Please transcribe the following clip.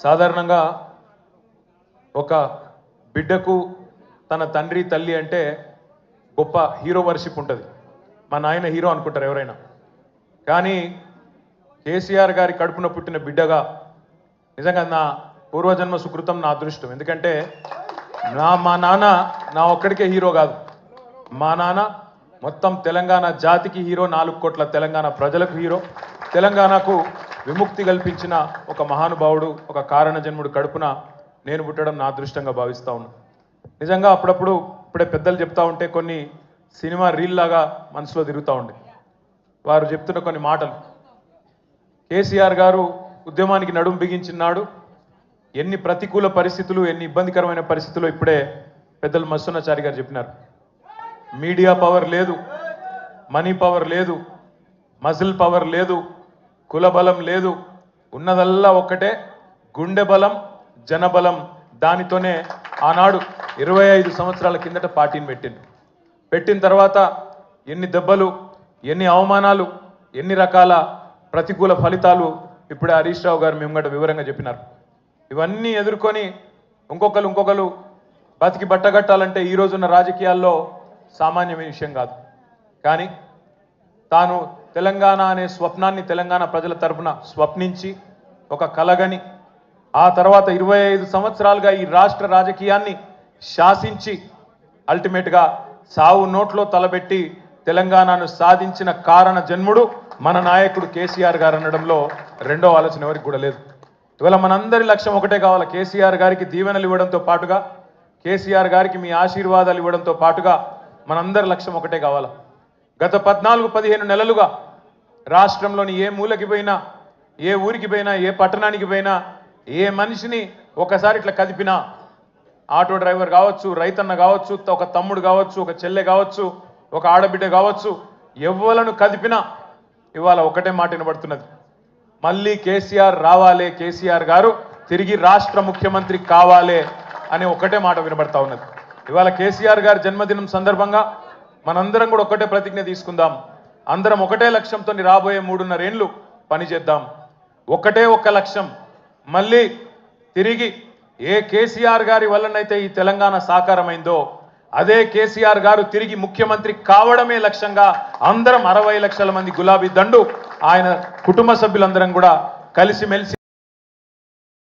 సాధారణంగా ఒక బిడ్డకు తన తండ్రి తల్లి అంటే గొప్ప హీరో వర్షిప్ ఉంటుంది. మా నాయన హీరో అనుకుంటారు ఎవరైనా. కానీ కేసీఆర్ గారి కడుపున పుట్టిన బిడ్డగా నిజంగా నా పూర్వజన్మ సుకృతం, నా అదృష్టం. ఎందుకంటే మా నాన్న నా ఒక్కడికే హీరో కాదు, మా నాన్న మొత్తం తెలంగాణ జాతికి హీరో, 4 కోట్ల తెలంగాణ ప్రజలకు హీరో, తెలంగాణకు విముక్తి కల్పించిన ఒక మహానుభావుడు, ఒక కారణ జన్ముడు కడుపున నేను పుట్టడం నా అదృష్టంగా భావిస్తూ ఉన్నాను. నిజంగా అప్పుడప్పుడు ఇప్పుడే పెద్దలు చెప్తా ఉంటే కొన్ని సినిమా రీల్ లాగా మనసులో తిరుగుతూ ఉండే. వారు చెప్తున్న కొన్ని మాటలు, కేసీఆర్ గారు ఉద్యమానికి నడుం బిగించినాడు, ఎన్ని ప్రతికూల పరిస్థితులు, ఎన్ని ఇబ్బందికరమైన పరిస్థితులు ఇప్పుడే పెద్దలు మత్స్యనాచారి గారు చెప్పినారు. మీడియా పవర్ లేదు, మనీ పవర్ లేదు, మజిల్ పవర్ లేదు, కుల బలం లేదు, ఉన్నదల్లా ఒక్కటే గుండె బలం, జనబలం. దానితోనే ఆనాడు 25 సంవత్సరాల కిందట పార్టీని పెట్టిన తర్వాత ఎన్ని దెబ్బలు, ఎన్ని అవమానాలు, ఎన్ని రకాల ప్రతికూల ఫలితాలు ఇప్పుడే హరీష్ రావు గారు మేము వివరంగా చెప్పినారు. ఇవన్నీ ఎదుర్కొని ఇంకొకరు బతికి బట్టగట్టాలంటే ఈ రోజున్న రాజకీయాల్లో సామాన్యమైన విషయం కాదు. కానీ తాను తెలంగాణ అనే స్వప్నాన్ని తెలంగాణ ప్రజల తరపున స్వప్నించి ఒక కలగని, ఆ తర్వాత 25 సంవత్సరాలుగా ఈ రాష్ట్ర రాజకీయాన్ని శాసించి అల్టిమేట్గా సావు నోట్లో తలబెట్టి తెలంగాణను సాధించిన కారణ జన్ముడు మన నాయకుడు కేసీఆర్ గారు అనడంలో రెండో ఆలోచన ఎవరికి కూడా లేదు. ఇవాళ మనందరి లక్ష్యం ఒకటే కావాలి, కేసీఆర్ గారికి దీవెనలు ఇవ్వడంతో పాటుగా, కేసీఆర్ గారికి మీ ఆశీర్వాదాలు ఇవ్వడంతో పాటుగా మనందరి లక్ష్యం ఒకటే కావాలి. గత 14-15 నెలలుగా రాష్ట్రంలోని ఏ మూలకి పోయినా, ఏ ఊరికి పోయినా, ఏ పట్టణానికి పోయినా, ఏ మనిషిని ఒకసారి ఇట్లా కదిపినా, ఆటో డ్రైవర్ కావచ్చు, రైతన్న కావచ్చు, ఒక తమ్ముడు కావచ్చు, ఒక చెల్లె కావచ్చు, ఒక ఆడబిడ్డ కావచ్చు, ఎవ్వలను కదిపినా ఇవాళ ఒకటే మాట వినబడుతున్నది, మళ్ళీ కేసీఆర్ రావాలే, కేసీఆర్ గారు తిరిగి రాష్ట్ర ముఖ్యమంత్రి కావాలే అనే ఒకటే మాట వినబడతా ఉన్నది. ఇవాళ కేసీఆర్ గారి జన్మదినం సందర్భంగా మనందరం కూడా ఒకటే ప్రతిజ్ఞ తీసుకుందాం. అందరం ఒకటే లక్ష్యంతో రాబోయే 3.5 ఏళ్ళు పనిచేద్దాం. ఒకటే ఒక్క లక్ష్యం, మళ్ళీ తిరిగి ఏ కేసీఆర్ గారి వల్లనైతే ఈ తెలంగాణ సాకారమైందో అదే కేసీఆర్ గారు తిరిగి ముఖ్యమంత్రి కావడమే లక్ష్యంగా అందరం 60 లక్షల మంది గులాబీ దండు ఆయన కుటుంబ సభ్యులందరం కూడా కలిసిమెలిసి